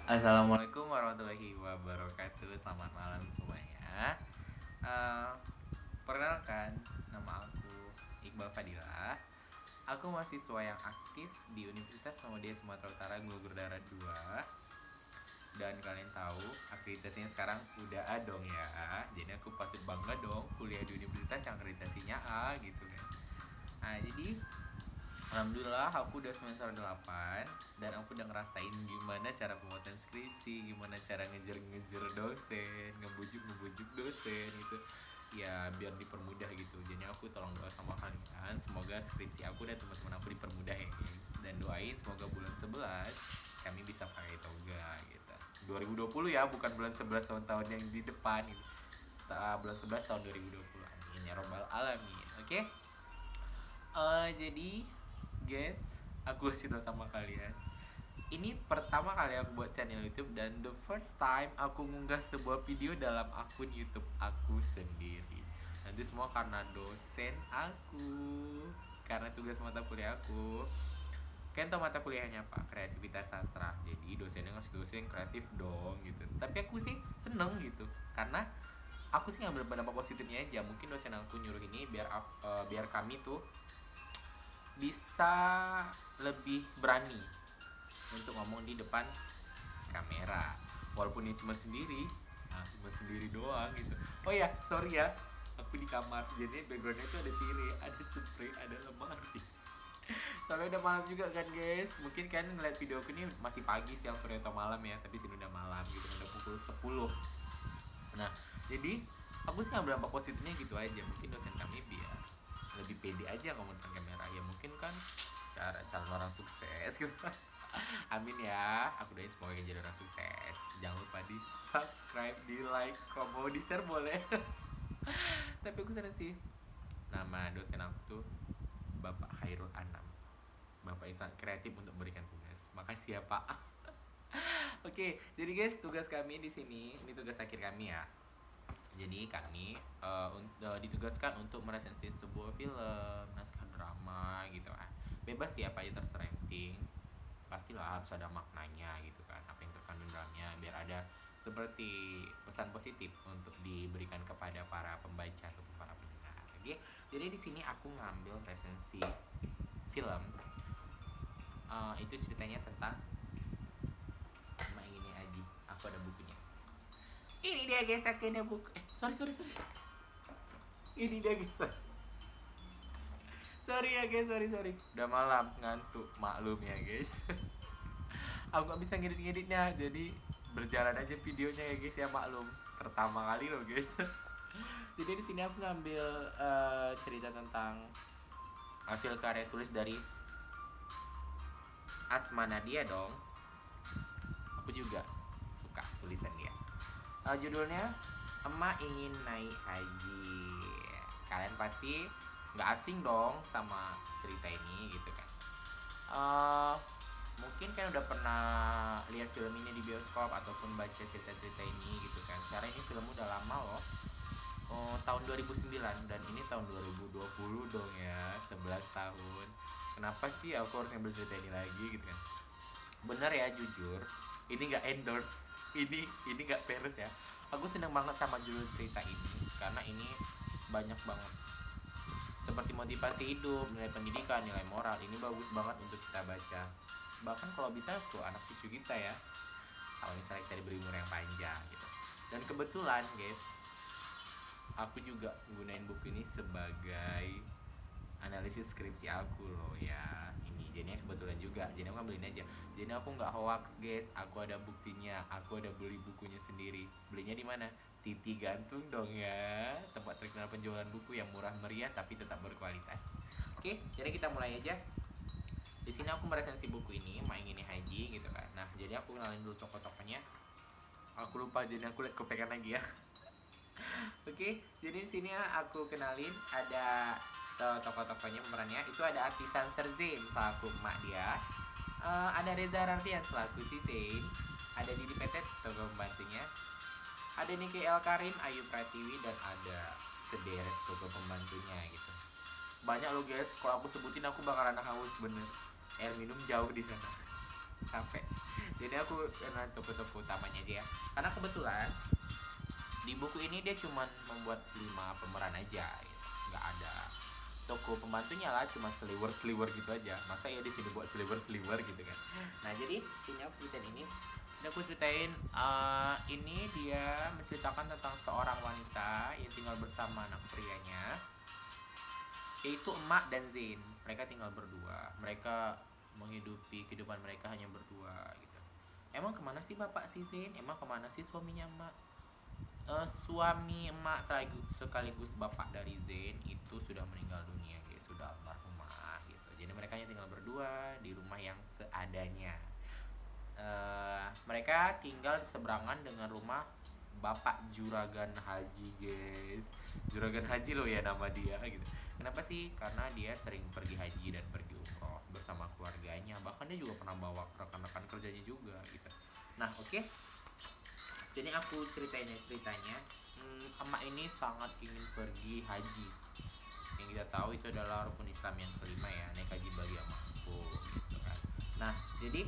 Assalamualaikum warahmatullahi wabarakatuh. Selamat malam semuanya. Eh, Perkenalkan, nama aku Iqbal Fadilah. Aku mahasiswa yang aktif di Universitas Muhammadiyah Sumatera Utara Gugur Darat 2. Dan kalian tahu akreditasinya sekarang udah A dong ya. Jadi aku patut bangga dong kuliah di universitas yang akreditasinya A gitu kan. Nah, jadi alhamdulillah aku udah semester 8 dan aku udah ngerasain gimana cara pembuatan skripsi, gimana cara ngejar-ngejar dosen, ngebujuk-ngebujuk dosen gitu. Ya biar dipermudah gitu. Jadi aku tolong doa sama kalian, semoga skripsi aku dan teman-teman aku dipermudah ya guys. Dan doain semoga bulan 11 kami bisa pakai toga gitu. 2020 ya, bukan bulan 11 tahun-tahun yang di depan gitu. Bulan 11 tahun 2020. Amin ya robbal alamin. Oke? Jadi guys, aku kasih tau sama kalian. Ini pertama kali aku buat channel YouTube dan the first time aku ngunggah sebuah video dalam akun YouTube aku sendiri. Nanti semua karena dosen aku, karena tugas mata kuliah aku. Kalian tau mata kuliahnya apa? Kreativitas sastra. Jadi dosennya ngasih dosen kreatif dong gitu. Tapi aku sih seneng gitu, karena aku sih ngambil dampak positifnya aja. Mungkin dosen aku nyuruh ini biar kami tuh bisa lebih berani untuk ngomong di depan kamera, walaupun ini cuma sendiri. Nah, cuma sendiri doang gitu. Oh ya, sorry ya, aku di kamar jadi backgroundnya itu ada tire, ada spray, ada lemari. Soalnya udah malam juga kan guys. Mungkin kan ngeliat video aku ini masih pagi, siang, sore, atau malam ya. Tapi sini udah malam gitu, udah pukul 10. Nah, jadi aku sih ngambil dampak positifnya gitu aja. Mungkin dosen kami biar lebih pede aja ngomong depan kamera. Ya mungkin kan cara calon orang sukses gitu. Amin ya. Aku doain semoga jadi orang sukses. Jangan lupa di subscribe, di like, kalau mau di share boleh. Tapi aku seneng sih. Nama dosen aku tuh Bapak Khairul Anam. Bapak yang sangat kreatif untuk memberikan tugas. Makasih ya Pak. Oke, jadi guys, tugas kami di sini, ini tugas akhir kami ya. Jadi kami ditugaskan untuk meresensi sebuah film, naskah drama gitu kan. Bebas sih apa aja terserah, yang penting pastilah harus ada maknanya gitu kan, apa yang terkandung dalamnya, biar ada seperti pesan positif untuk diberikan kepada para pembaca atau para pendengar. Oke, jadi di sini aku ngambil resensi film. Itu ceritanya tentang Mak ini Aji. Aku ada bukunya. Ini dia guys, aku ada buku. Sorry. Ini dia guys. Sorry ya guys, sorry. Udah malam, ngantuk, maklum ya guys. Aku gak bisa ngedit-ngeditnya, jadi berjalan aja videonya ya guys ya, maklum. Pertama kali loh guys. Jadi di sini aku ngambil cerita tentang hasil karya tulis dari Asma Nadia dong. Aku juga suka tulisan dia. Judulnya Emak Ingin Naik Haji. Kalian pasti nggak asing dong sama cerita ini gitu kan. uh, Mungkin kan udah pernah lihat film ini di bioskop ataupun baca cerita-cerita ini gitu kan. Sekarang ini film udah lama loh. Tahun 2009 dan ini tahun 2020 dong ya, 11 tahun. Kenapa sih aku harus ngambil cerita ini lagi gitu kan? Bener ya, jujur, ini nggak endorse, ini nggak peres ya. Aku seneng banget sama judul cerita ini karena ini banyak banget seperti motivasi hidup, nilai pendidikan, nilai moral. Ini bagus banget untuk kita baca. Bahkan kalau bisa tuh anak cucu kita ya, kalau misalnya kita diberi umur yang panjang gitu. Dan kebetulan guys, aku juga gunain buku ini sebagai analisis skripsi aku loh ya. Ini jadinya kebetulan juga, jadi aku ngambilin aja. Jadi aku nggak hoax guys, aku ada buktinya, aku ada beli bukunya sendiri. Belinya di mana? Titi Gantung dong ya, tempat terkenal penjualan buku yang murah meriah tapi tetap berkualitas. Oke, jadi kita mulai aja. Di sini aku meresensi buku ini, Maing Ini Haji gitu kan. Nah, jadi aku kenalin dulu tokoh-tokohnya. Aku lupa, jadi aku lihat kepekan lagi ya. Oke, jadi di sini aku kenalin ada tokoh-tokohnya, pemerannya. Itu ada Artisan Serzain selaku emak dia. Ada Reza Rardian selaku si Zain. Ada Didi Petet tokoh pembantunya. Ada Niki El Karim, Ayu Pratiwi, dan ada sederet tokoh pembantunya gitu. Banyak loh guys, kalau aku sebutin aku bakalan haus bener. Air minum jauh di sana. capek. Jadi aku karena toko-toko utamanya aja ya, karena kebetulan di buku ini dia cuman membuat 5 pemeran aja gitu. Nggak ada toko pembantunya lah, cuma sliver gitu aja. Masa ya di sini buat sliver gitu kan. Nah jadi sini aku ceritain ini. Ini aku ceritain ini dia menceritakan tentang seorang wanita yang tinggal bersama anak prianya, yaitu emak dan Zain. Mereka tinggal berdua. Mereka menghidupi kehidupan mereka hanya berdua gitu. Emang kemana sih bapak si Zain? Emang kemana sih suaminya emak? Suami emak sekaligus bapak dari Zain itu sudah meninggal dunia, guys, sudah almarhumah gitu. Jadi mereka hanya tinggal berdua di rumah yang seadanya. Mereka tinggal seberangan dengan rumah Bapak Juragan Haji, guys. Juragan Haji loh ya nama dia gitu. Kenapa sih? Karena dia sering pergi haji dan pergi umroh bersama keluarganya. Bahkan dia juga pernah bawa rekan-rekan kerjanya juga gitu. Nah, oke. Jadi aku ceritanya, emak ini sangat ingin pergi haji. Yang kita tahu itu adalah rukun Islam yang kelima ya, naik haji bagi yang mampu gitu kan. Nah, jadi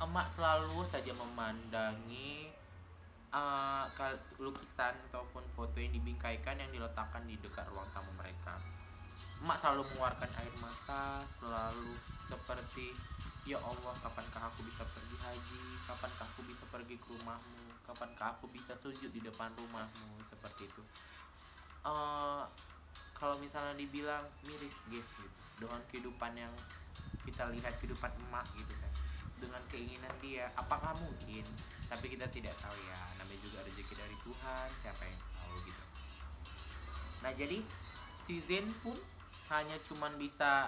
emak selalu saja memandangi lukisan ataupun foto yang dibingkaikan yang diletakkan di dekat ruang tamu mereka. Emak selalu mengeluarkan air mata, selalu seperti, ya Allah, kapankah aku bisa pergi haji? Kapankah aku bisa pergi ke rumahmu? Kapankah aku bisa sujud di depan rumahmu? Seperti itu. Kalau misalnya dibilang miris, guys, gitu, dengan kehidupan yang kita lihat, kehidupan emak gitu kan, dengan keinginan dia, apakah mungkin? Tapi kita tidak tahu ya, namanya juga rezeki dari Tuhan, siapa yang tahu gitu. Nah jadi si Zen pun hanya cuman bisa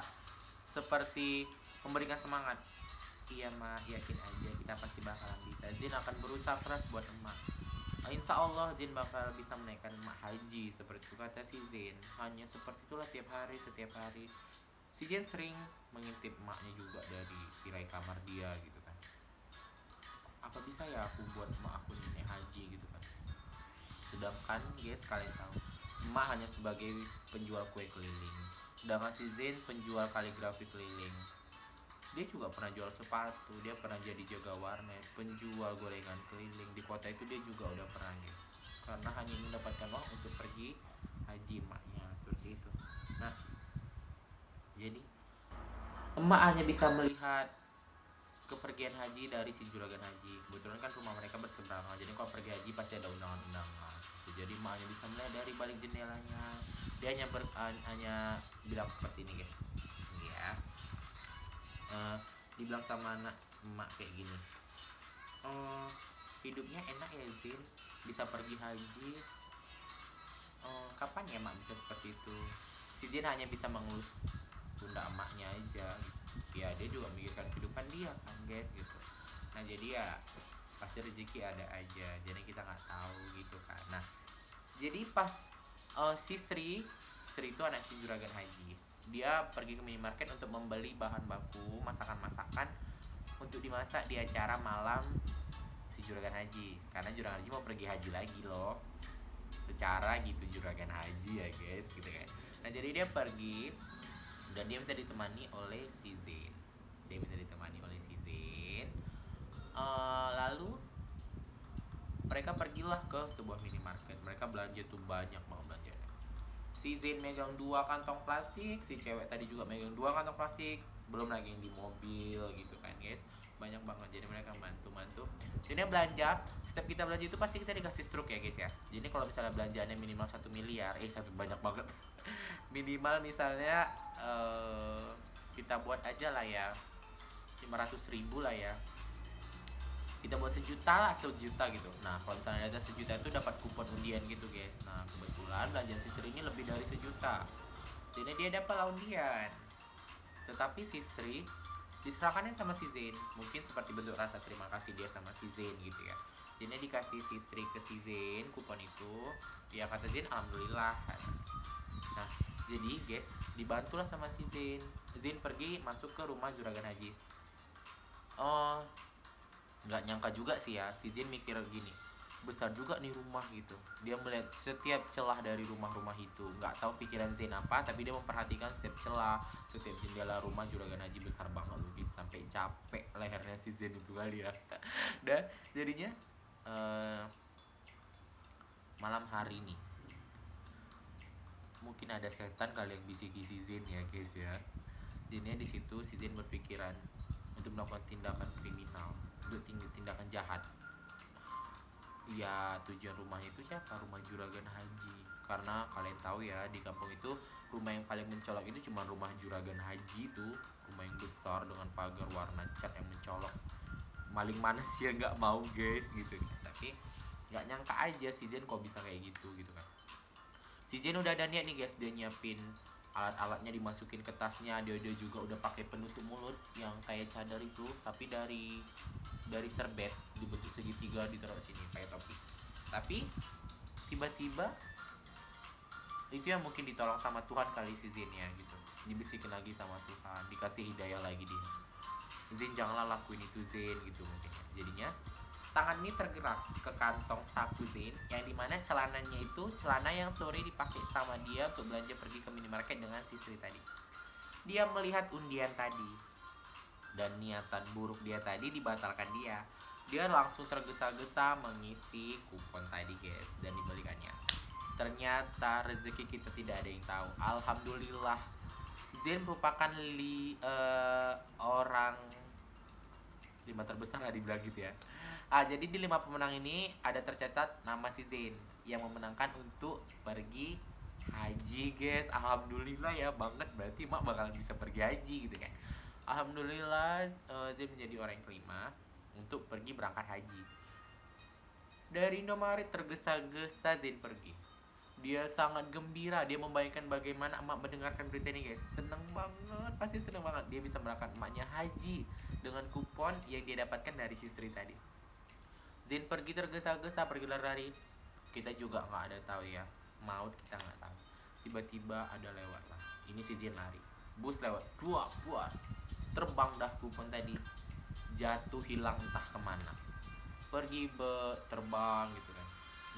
seperti memberikan semangat. Iya mah, yakin aja, kita pasti bakalan bisa. Zen akan berusaha keras buat emak. Insya Allah Zen bakal bisa menaikkan emak haji. Seperti itu kata si Zen. Hanya seperti itulah setiap hari si Zen sering mengintip emaknya juga dari tirai kamar dia gitu kan. Apa bisa ya aku buat emak aku naik haji gitu kan. Sedangkan guys, kalian tahu emak hanya sebagai penjual kue keliling, sedangkan si Zen penjual kaligrafi keliling. Dia juga pernah jual sepatu, dia pernah jadi jaga warnet, penjual gorengan keliling di kota itu dia juga udah pernah, guys. Karena hanya mendapatkan uang untuk pergi haji emaknya seperti itu. Nah, jadi emak hanya bisa melihat kepergian haji dari si juragan haji. Kebetulan kan rumah mereka berseberangan, jadi kalau pergi haji pasti ada undangan-undangan gitu. Jadi emak hanya bisa melihat dari balik jendelanya. Dia hanya bilang seperti ini, guys. Ya, dibilang sama anak emak kayak gini, hidupnya enak ya Zin, bisa pergi haji. Kapan ya emak bisa seperti itu? Si Zin hanya bisa mengelus bunda emaknya aja gitu. Ya dia juga memikirkan kehidupan dia kan, guys, gitu. Nah jadi ya pasti rezeki ada aja, jadi kita nggak tahu gitu kan. Nah jadi pas si Sri itu anak si juragan haji, dia pergi ke minimarket untuk membeli bahan baku masakan-masakan untuk dimasak di acara malam si juragan haji, karena juragan haji mau pergi haji lagi loh, secara gitu juragan haji ya guys gitu kan. Nah jadi dia pergi dan dia minta ditemani oleh si Zain. Lalu mereka pergilah ke sebuah minimarket. Mereka belanja tuh banyak banget belanjanya. Si Zain megang 2 kantong plastik, si cewek tadi juga megang 2 kantong plastik, belum lagi yang di mobil gitu kan, guys. Banyak banget, jadi mereka bantu. Jadi belanja, setiap kita belanja itu pasti kita dikasih struk ya, guys ya. Jadi kalau misalnya belanjaannya minimal 1 miliar, satu banyak banget. Minimal misalnya kita buat aja lah ya 500.000 lah ya, kita buat sejuta gitu. Nah kalau misalnya ada sejuta itu dapat kupon undian gitu, guys. Nah kebetulan belanjaan si Sri ini lebih dari sejuta, jadi dia dapat undian. Tetapi si Sri diserahkannya sama si Zain, mungkin seperti bentuk rasa terima kasih dia sama si Zain gitu ya. Jadi dikasih si Sri ke si Zain kupon itu, ya kata Zain alhamdulillah. Nah jadi guys, dibantulah sama si Zain. Zain pergi masuk ke rumah juragan haji. Nggak nyangka juga sih ya, si Zain mikir gini, besar juga nih rumah gitu. Dia melihat setiap celah dari rumah-rumah itu. Nggak tahu pikiran Zain apa, tapi dia memperhatikan setiap celah, setiap jendela rumah juragan haji besar banget loh, capek lehernya si Zen itu kali ya. Dan jadinya malam hari nih mungkin ada setan kali yang bisiki si Zen ya guys ya. Jadinya di situ si Zen berpikiran untuk melakukan tindakan kriminal, untuk tindakan jahat. Ya tujuan rumah itu siapa? Rumah juragan haji. Karena kalian tahu ya, di kampung itu rumah yang paling mencolok itu cuma rumah juragan haji itu. Rumah yang besar dengan pagar warna cat yang mencolok. Maling mana sih yang nggak mau guys gitu. Tapi nggak nyangka aja si Zen kok bisa kayak gitu gitu kan. Si Zen udah ada niat nih guys, dia nyiapin alat-alatnya, dimasukin ke tasnya. Dia juga udah pakai penutup mulut yang kayak cadar itu, tapi dari serbet dibentuk segitiga, ditaruh sini kayak topi. Tapi tiba-tiba itu yang mungkin ditolong sama Tuhan kali si Zen ya gitu, dibisikin lagi sama Tuhan, dikasih hidayah lagi dia, Zen janganlah lakuin itu Zen gitu mungkin ya. Jadinya tangan ini tergerak ke kantong saku Zen, yang dimana celananya itu celana yang sore dipakai sama dia untuk belanja pergi ke minimarket dengan si Sri tadi. Dia melihat undian tadi dan niatan buruk dia tadi dibatalkan dia. Dia langsung tergesa-gesa mengisi kupon tadi guys, dan dibalikannya. Ternyata rezeki kita tidak ada yang tahu. Alhamdulillah, Zen merupakan orang 5 terbesar lah dibilang gitu ya. Jadi di 5 pemenang ini ada tercatat nama si Zen yang memenangkan untuk pergi haji guys. Alhamdulillah ya banget, berarti mak bakalan bisa pergi haji gitu kan. Alhamdulillah Zen menjadi orang yang kelima untuk pergi berangkat haji. Dari Indomaret tergesa-gesa Zen pergi. Dia sangat gembira, dia membayangkan bagaimana emak mendengarkan berita ini guys. Seneng banget, pasti seneng banget. Dia bisa berangkat emaknya haji dengan kupon yang dia dapatkan dari si Sri tadi. Zen pergi tergesa-gesa, pergi lari. Kita juga nggak ada tahu ya, maut kita nggak tahu. Tiba-tiba ada lewat lah. Ini si Zen lari, bus lewat, buat terbang dah kupon tadi, jatuh hilang entah kemana. Pergi terbang gitu kan.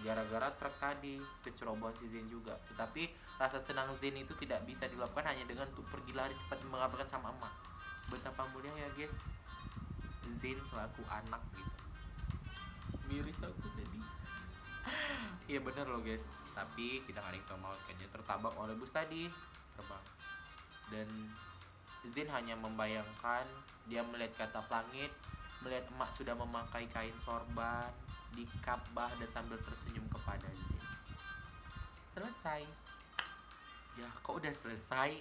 Gara-gara truk tadi kecerobohan si Zen juga. Tetapi rasa senang Zen itu tidak bisa diluapkan hanya dengan untuk pergi lari cepat mengabarkan sama emak. Betapa mulia ya guys Zen selaku anak gitu. Miris aku, sedih. Iya bener loh guys. Tapi kita gak ada yang tahu maut kan, dia tertabrak oleh bus tadi, terbang. Dan Zen hanya membayangkan, dia melihat ke atap langit, melihat emak sudah memakai kain sorban di Ka'bah dan sambil tersenyum kepada Zen. Selesai. Ya kok udah selesai?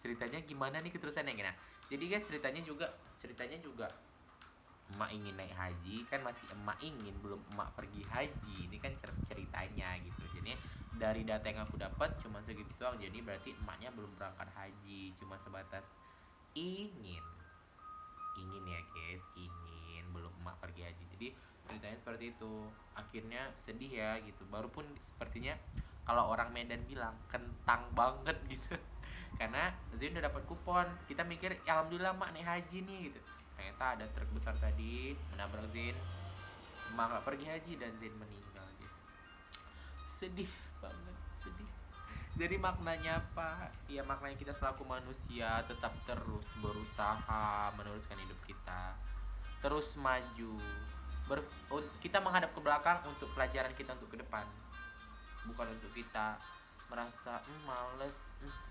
Ceritanya gimana nih keterusannya? Nah, jadi guys ceritanya juga emak ingin naik haji kan, masih emak ingin, belum emak pergi haji. Ini kan ceritanya gitu. Jadi dari data yang aku dapat cuma segitu doang. Jadi berarti emaknya belum berangkat haji, cuma sebatas ingin ya guys, ingin, belum emak pergi haji. Jadi ceritanya seperti itu. Akhirnya sedih ya gitu. Baru pun sepertinya kalau orang Medan bilang kentang banget gitu. Karena Zen udah dapat kupon. Kita mikir ya, alhamdulillah mak naik haji nih gitu. Ternyata ada truk besar tadi menabrak Zen. Emak gak pergi haji dan Zen meninggal guys. Sedih banget, sedih. Jadi maknanya apa? Ya maknanya kita selaku manusia tetap terus berusaha meneruskan hidup kita, terus maju. Kita menghadap ke belakang untuk pelajaran kita untuk ke depan, bukan untuk kita merasa males,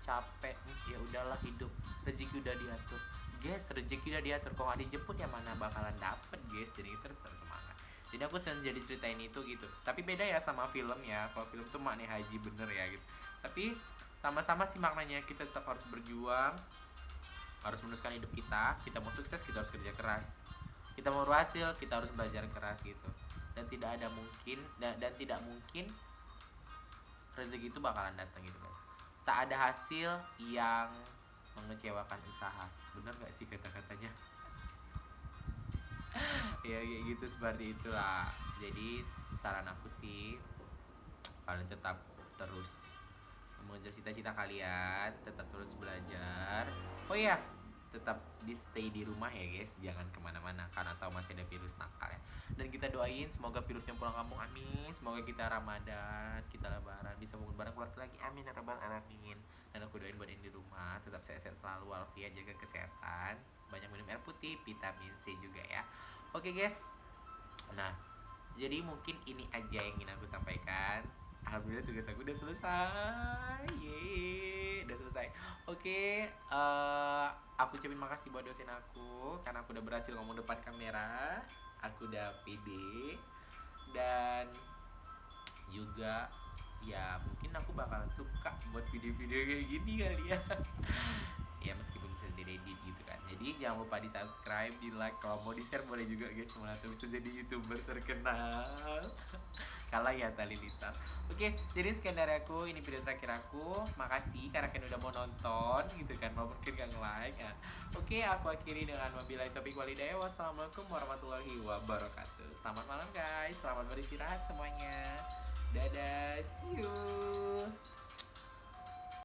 capek, ya udahlah hidup, rezeki udah diatur. Guys, rezeki udah diatur, kalau nggak dijemput ya mana bakalan dapet guys. Jadi kita terus semangat. Jadi aku senang jadi ceritain itu gitu. Tapi beda ya sama film ya. Kalau film tuh maknanya haji bener ya gitu. Tapi sama-sama sih maknanya, kita tetap harus berjuang, harus meneruskan hidup kita. Kita mau sukses, kita harus kerja keras. Kita mau berhasil, kita harus belajar keras gitu. Dan tidak ada mungkin dan tidak mungkin rezeki itu bakalan datang gitu kan. Tak ada hasil yang mengecewakan usaha. Bener gak sih kata-katanya? Ya kayak gitu, seperti itulah. Jadi saran aku sih, kalian tetap terus mengejar cita-cita kalian, tetap terus belajar. Oh iya, tetap stay di rumah ya guys, jangan kemana-mana karena tahu masih ada virus nakal ya. Dan kita doain semoga virusnya pulang kampung, amin. Semoga kita Ramadan, kita Lebaran bisa kumpul bareng keluarga lagi, amin ya rabbal alamin. Dan aku doain buat yang di rumah tetap sehat-sehat selalu, walafiat, jaga kesehatan, banyak minum air air putih, vitamin C juga ya. Oke guys, nah jadi mungkin ini aja yang ingin aku sampaikan. Alhamdulillah tugas aku udah selesai. Yeay, udah selesai. Oke, aku ucapin makasih buat dosen aku karena aku udah berhasil ngomong depan kamera. Aku udah pede dan juga ya mungkin aku bakalan suka buat video-video kayak gini kali ya. Ya meskipun bisa diedit gitu kan. Jadi jangan lupa di subscribe, di like, kalau mau di share boleh juga guys, semua tuh bisa jadi youtuber terkenal. Kalah ya Tali Litar. Oke, jadi sekian dari aku, ini video terakhir aku. Makasih karena kalian udah mau nonton gitu kan, walaupun kalian gak nge-like ya. Oke, aku akhiri dengan wabillahi taufiq walhidayah. Wassalamualaikum warahmatullahi wabarakatuh. Selamat malam guys, selamat beristirahat semuanya. Dadah, see you.